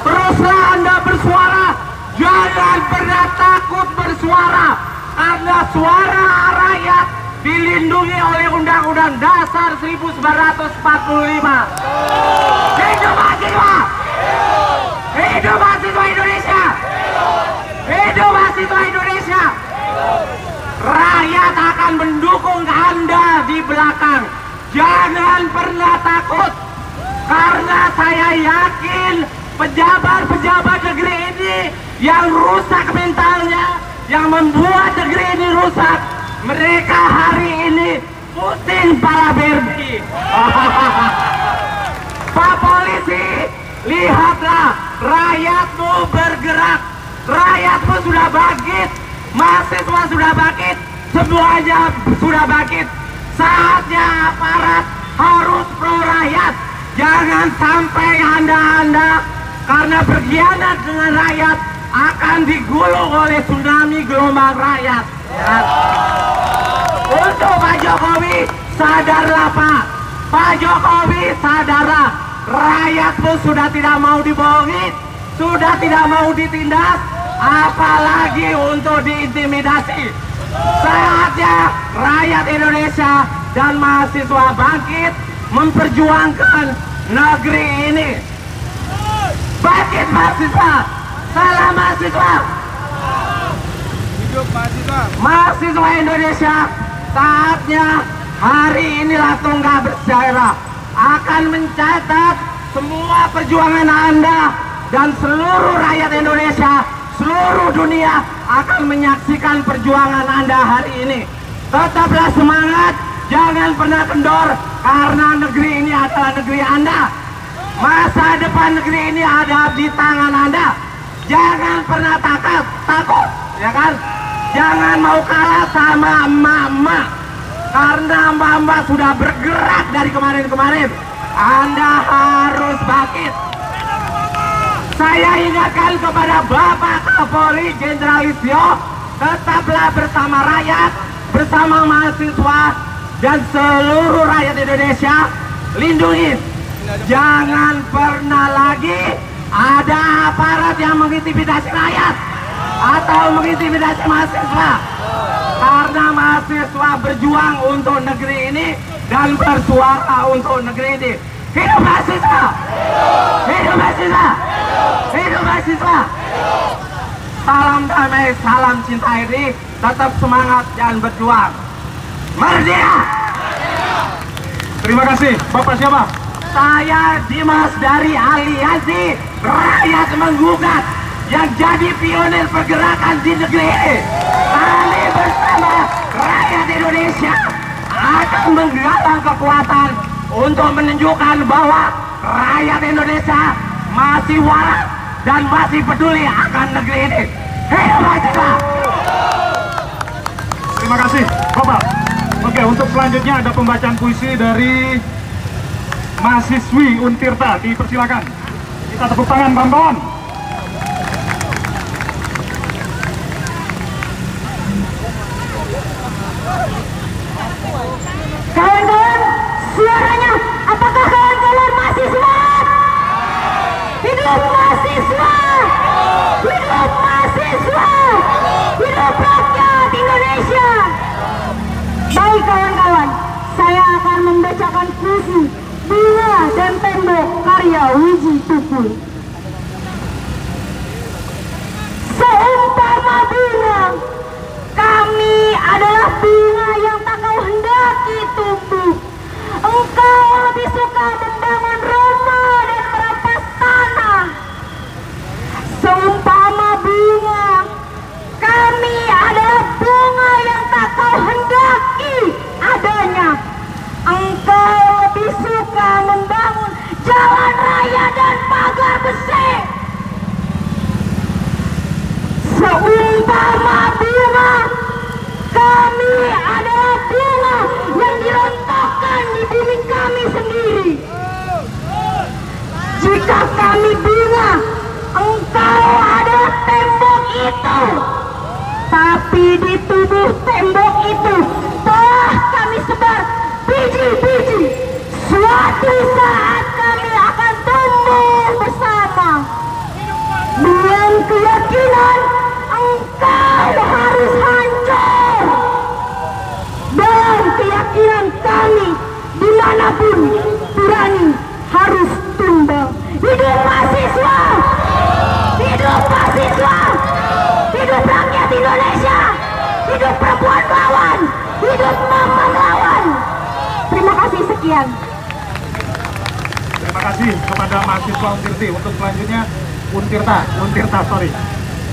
Teruslah Anda bersuara, jangan pernah takut bersuara, karena suara rakyat dilindungi oleh Undang-Undang Dasar 1945. Hidup mahasiswa! Hidup mahasiswa Indonesia! Hidup mahasiswa Indonesia! Rakyat akan mendukung Anda di belakang. Jangan pernah takut, karena saya yakin pejabat-pejabat negeri ini yang rusak mentalnya, yang membuat negeri ini rusak, mereka hari ini Putin para berbi. Pak Polisi, lihatlah, rakyatmu bergerak, rakyatmu sudah bangkit, mahasiswa sudah bangkit, semuanya sudah bangkit. Saatnya aparat harus pro rakyat. Jangan sampai Anda karena berkhianat dengan rakyat akan digulung oleh tsunami gelombang rakyat. Ya. Untuk Pak Jokowi, sadarlah Pak. Pak Jokowi, sadarlah. Rakyatmu sudah tidak mau dibohongi, sudah tidak mau ditindas, apalagi untuk diintimidasi. Saatnya rakyat Indonesia dan mahasiswa bangkit memperjuangkan negeri ini. Bangkit mahasiswa, salam mahasiswa. Hidup mahasiswa. Mahasiswa Indonesia, saatnya hari inilah tonggak bersejarah akan mencatat semua perjuangan Anda dan seluruh rakyat Indonesia, seluruh dunia akan menyaksikan perjuangan Anda hari ini. Tetaplah semangat, jangan pernah kendor, karena negeri ini adalah negeri Anda. Masa depan negeri ini ada di tangan Anda. Jangan pernah takut, ya kan? Jangan mau kalah sama emak-emak, karena emak-emak sudah bergerak dari kemarin-kemarin. Anda harus bangkit. Saya ingatkan kepada Bapak Kapolri Jenderal Listio, tetaplah bersama rakyat, bersama mahasiswa, dan seluruh rakyat Indonesia. Lindungi. Jangan pernah lagi ada aparat yang mengintimidasi rakyat atau mengintimidasi mahasiswa. Karena mahasiswa berjuang untuk negeri ini dan bersuara untuk negeri ini. Hidup mahasiswa! Hidup mahasiswa! Hidup mahasiswa! Salam damai, salam cinta RI, tetap semangat dan berjuang. Merdeka! Terima kasih. Bapak siapa? Saya Dimas dari Aliansi Rakyat Menggugat yang jadi pionir pergerakan di negeri ini. Kami bersama rakyat Indonesia akan menggalang kekuatan untuk menunjukkan bahwa rakyat Indonesia masih waras dan masih peduli akan negeri ini. Hidup mahasiswa! Terima kasih, Bapak. Oke, untuk selanjutnya ada pembacaan puisi dari mahasiswi Untirta. Dipersilakan. Kita tepuk tangan, kawan-kawan. Kawan-kawan, suaranya, apakah kawan-kawan mahasiswa? Hidup mahasiswa! Hidup mahasiswa! Hidup rakyat Indonesia! Baik kawan-kawan, saya akan membacakan puisi Bunga dan Tembok karya Wiji Tukul. Seumpama bunga, kami adalah bunga yang tak kau hendaki tumbuh. Engkau lebih suka membangun rumah dan merampas tanah. Seumpama bunga, kami adalah bunga yang tak kau hendaki adanya. Engkau lebih suka membangun jalan raya dan pagar besi. Seumpama bunga, kami adalah bunga yang dirontokkan di bumi kami sendiri. Jika kami bunga, engkau adalah tembok itu. Tapi di tubuh tembok itu telah kami sebar biji-biji. Suatu saat kami akan tumbuh bersama. Dengan keyakinan engkau harus hancur. Dan keyakinan kami dimanapun berani harus tumbang. Hidup mahasiswa! Hidup mahasiswa! Hidup rakyat Indonesia! Hidup perempuan lawan! Hidup mama lawan! Terima kasih, sekian. Terima kasih kepada mahasiswa Untirti. Untuk selanjutnya Untirta, sorry.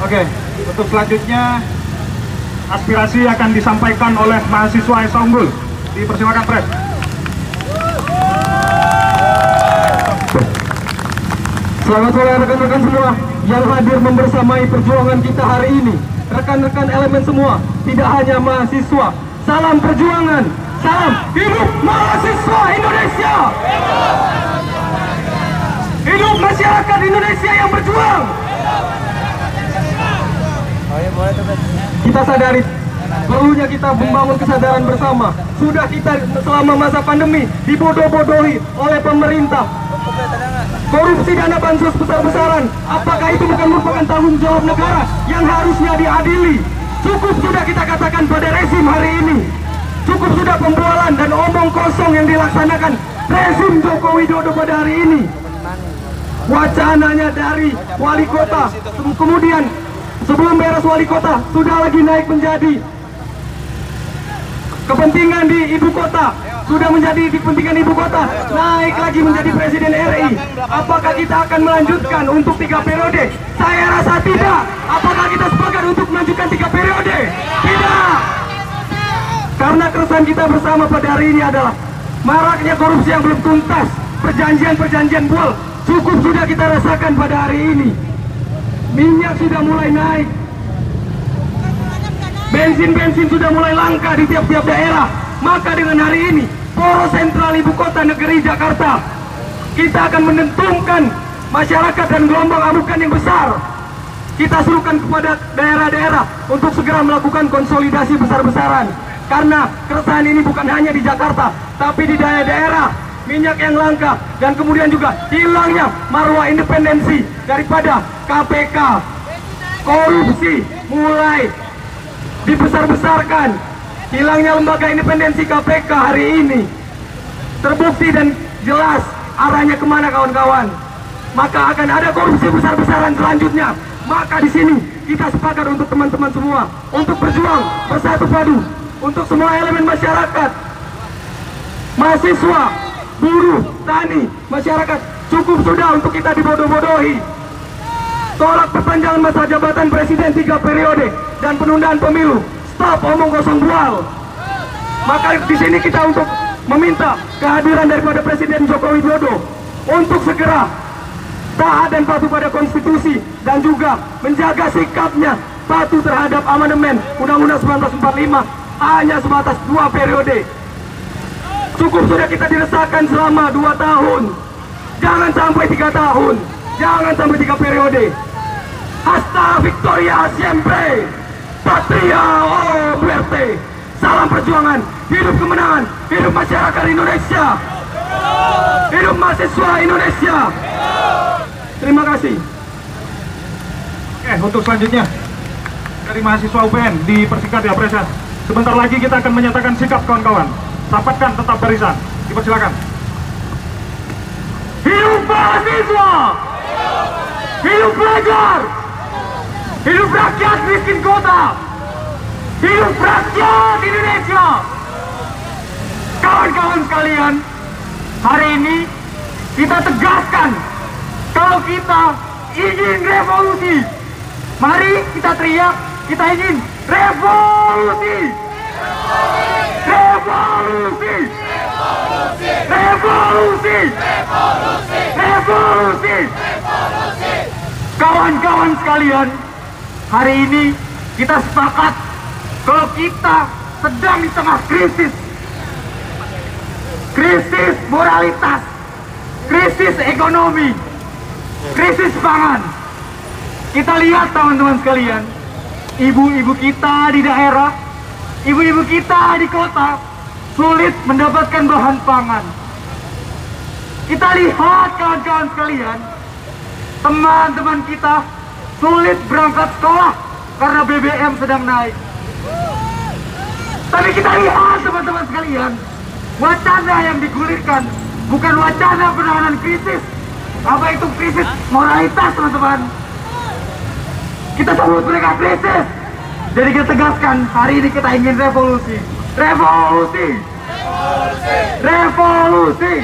Oke, untuk selanjutnya aspirasi akan disampaikan oleh mahasiswa Esa Unggul. Dipersilakan, Pres. Selamat sore rekan-rekan semua yang hadir membersamai perjuangan kita hari ini. Rekan-rekan elemen semua, tidak hanya mahasiswa. Salam perjuangan, salam hidup mahasiswa Indonesia. Hidup masyarakat Indonesia yang berjuang. Kita sadari perlunya kita membangun kesadaran bersama. Sudah kita selama masa pandemi dibodoh-bodohi oleh pemerintah. Korupsi dana bansos besar-besaran, apakah itu bukan merupakan tanggung jawab negara yang harusnya diadili? Cukup sudah kita katakan pada rezim hari ini. Cukup sudah pembualan dan omong kosong yang dilaksanakan rezim Joko Widodo pada hari ini. Wacananya dari wali kota, kemudian sebelum beres wali kota sudah lagi naik menjadi kepentingan di ibu kota, sudah menjadi kepentingan ibu kota, naik lagi menjadi presiden RI. Apakah kita akan melanjutkan untuk 3 periode? Saya rasa tidak. Apakah kita sepakat untuk melanjutkan 3 periode? Tidak. Karena keresahan kita bersama pada hari ini adalah maraknya korupsi yang belum tuntas, perjanjian-perjanjian bual cukup sudah kita rasakan pada hari ini. Minyak sudah mulai naik, bensin sudah mulai langka di tiap-tiap daerah. Maka dengan hari ini poros sentral ibu kota negeri Jakarta, kita akan menentukan masyarakat dan gelombang amukan yang besar. Kita suruhkan kepada daerah-daerah untuk segera melakukan konsolidasi besar-besaran. Karena keresahan ini bukan hanya di Jakarta, tapi di daerah-daerah minyak yang langka, dan kemudian juga hilangnya marwah independensi daripada KPK. Korupsi mulai dibesar-besarkan, hilangnya lembaga independensi KPK hari ini terbukti dan jelas arahnya kemana kawan-kawan. Maka akan ada korupsi besar-besaran selanjutnya. Maka di sini kita sepakat untuk teman-teman semua untuk berjuang bersatu padu untuk semua elemen masyarakat, mahasiswa, buruh, tani, masyarakat. Cukup sudah untuk kita dibodoh-bodohi. Tolak perpanjangan masa jabatan presiden 3 periode dan penundaan pemilu. Stop omong kosong bual. Maka di sini kita untuk meminta kehadiran daripada Presiden Joko Widodo untuk segera taat dan patuh pada konstitusi dan juga menjaga sikapnya patuh terhadap amandemen Undang-Undang 1945 hanya sebatas 2 periode. Cukup sudah kita diresahkan selama 2 tahun. Jangan sampai 3 tahun. Jangan sampai 3 periode. Hasta Victoria siempre. Patria o muerte. Salam perjuangan. Hidup kemenangan. Hidup masyarakat Indonesia. Hidup mahasiswa Indonesia. Terima kasih. Oke, untuk selanjutnya dari mahasiswa UPN dipersingkat ya, Presiden. Sebentar lagi kita akan menyatakan sikap kawan-kawan. Rapatkan tetap barisan. Dipersilakan. Hidup mahasiswa. Hidup pelajar. Hidup rakyat miskin kota. Hidup rakyat Indonesia. Kawan-kawan sekalian, hari ini kita tegaskan kalau kita ingin revolusi. Mari kita teriak, kita ingin revolusi. Revolusi. Revolusi. Revolusi. Kawan-kawan sekalian, hari ini kita sepakat kalau kita sedang di tengah krisis. Krisis moralitas, krisis ekonomi, krisis pangan. Kita lihat teman-teman sekalian, ibu-ibu kita di daerah, ibu-ibu kita di kota sulit mendapatkan bahan pangan. Kita lihat kawan-kawan sekalian, teman-teman kita sulit berangkat sekolah karena BBM sedang naik. Tapi kita lihat teman-teman sekalian, wacana yang digulirkan bukan wacana penanganan krisis. Apa itu krisis moralitas, teman-teman? Kita sebut mereka krisis. Jadi kita tegaskan, hari ini kita ingin revolusi. Revolusi. Revolusi!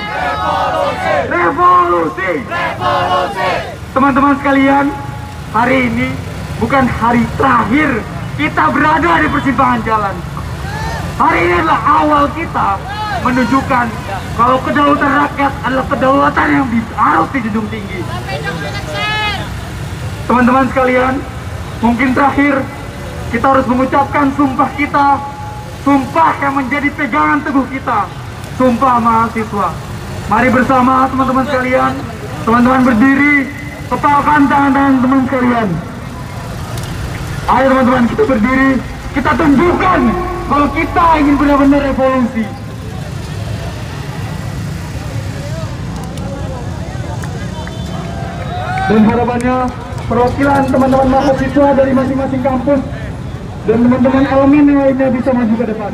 Revolusi! Teman-teman sekalian, hari ini bukan hari terakhir kita berada di persimpangan jalan. Hari ini adalah awal kita menunjukkan kalau kedaulatan rakyat adalah kedaulatan yang harus dijunjung tinggi. Teman-teman sekalian, mungkin terakhir kita harus mengucapkan sumpah kita, sumpah yang menjadi pegangan teguh kita, sumpah mahasiswa. Mari bersama teman-teman sekalian, teman-teman berdiri, kepalkan tangan-tangan teman sekalian. Ayo teman-teman, kita berdiri, kita tunjukkan kalau kita ingin benar-benar revolusi. Dan harapannya perwakilan teman-teman mahasiswa dari masing-masing kampus dan teman-teman alumni yang lainnya bisa maju ke depan.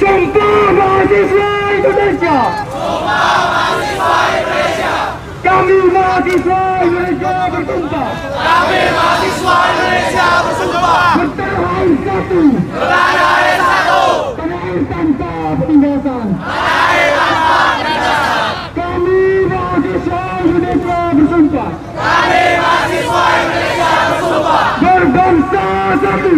Sumpah mahasiswa Indonesia! Sumpah mahasiswa Indonesia! Kami mahasiswa Indonesia bersumpah! Kami mahasiswa Indonesia bersumpah! Bertanah air satu! Bertanah air satu! Tanah air tanpa penindasan! Tanah air tanpa penindasan! Kami mahasiswa Indonesia bersumpah! Kami mahasiswa Indonesia bersumpah! Berbangsa satu!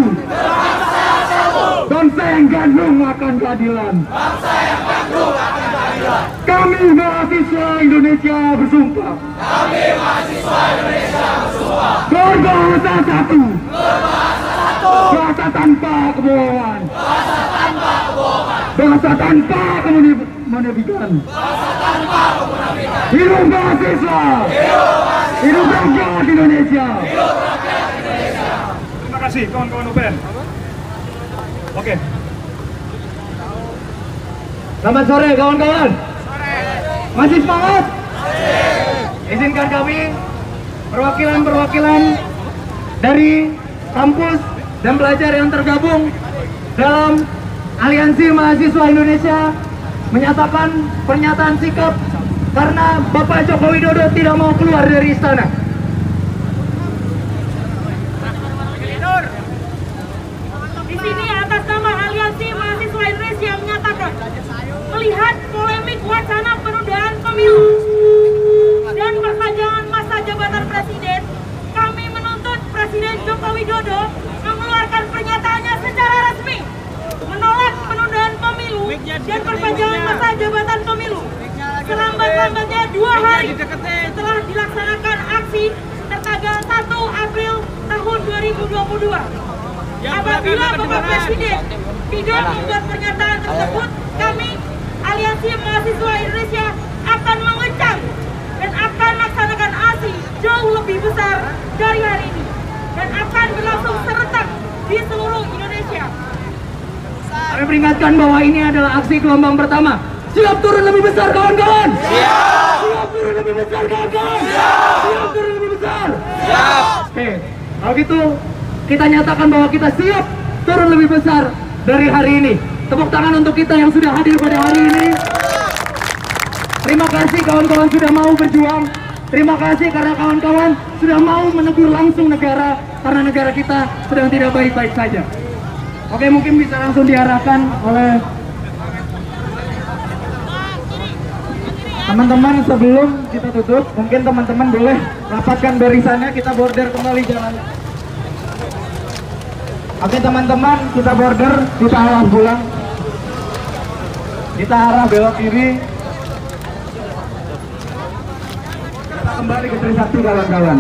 Bangsa yang gandrung akan keadilan. Bangsa yang gandrung akan keadilan. Kami mahasiswa Indonesia bersumpah. Kami mahasiswa Indonesia bersumpah. Berbangsa satu. Berbangsa satu. Bangsa tanpa kebohongan. Bangsa tanpa kebohongan. Bangsa tanpa kemunafikan. Bangsa tanpa kemunafikan. Hidup mahasiswa. Hidup mahasiswa. Hidup rakyat Indonesia. Hidup rakyat Indonesia. Terima kasih kawan-kawan UPN. Oke. Selamat sore kawan-kawan. Masih semangat? Izinkan kami perwakilan-perwakilan dari kampus dan pelajar yang tergabung dalam Aliansi Mahasiswa Indonesia menyatakan pernyataan sikap karena Bapak Joko Widodo tidak mau keluar dari istana. Di sini atas nama Aliansi Mahasiswa Indonesia menyatakan melihat polemik wacana penundaan pemilu dan perpanjangan masa jabatan presiden, kami menuntut Presiden Joko Widodo mengeluarkan pernyataannya secara resmi menolak penundaan pemilu dan perpanjangan masa jabatan pemilu selambat-lambatnya 2 hari setelah dilaksanakan aksi tertanggal 1 April tahun 2022. Apabila Bapak Presiden tidak membuat pernyataan tersebut, kami Aliansi Mahasiswa Indonesia akan mengecam dan akan melaksanakan aksi jauh lebih besar dari hari ini dan akan berlangsung serentak di seluruh Indonesia. Kami peringatkan bahwa ini adalah aksi gelombang pertama. Siap turun lebih besar kawan-kawan? Siap! Siap turun lebih besar kawan-kawan? Siap! Siap turun lebih besar? Siap! Oke, kalau gitu kita nyatakan bahwa kita siap turun lebih besar dari hari ini. Tepuk tangan untuk kita yang sudah hadir pada hari ini. Terima kasih kawan-kawan sudah mau berjuang. Terima kasih karena kawan-kawan sudah mau menegur langsung negara karena negara kita sedang tidak baik-baik saja. Oke, mungkin bisa langsung diarahkan oleh teman-teman. Sebelum kita tutup, mungkin teman-teman boleh rapatkan barisannya, kita border kembali jalan. Oke teman-teman, kita border, kita arah pulang, kita arah belok kiri, kita kembali ke Trisakti kawan-kawan.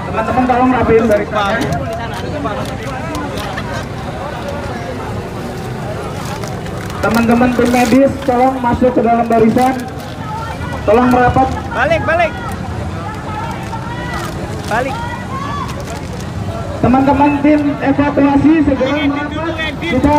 Teman-teman tolong rapiin barisannya. Teman-teman tim medis tolong masuk ke dalam barisan, tolong merapat. Balik. Teman-teman tim evakuasi segera merapat. Kita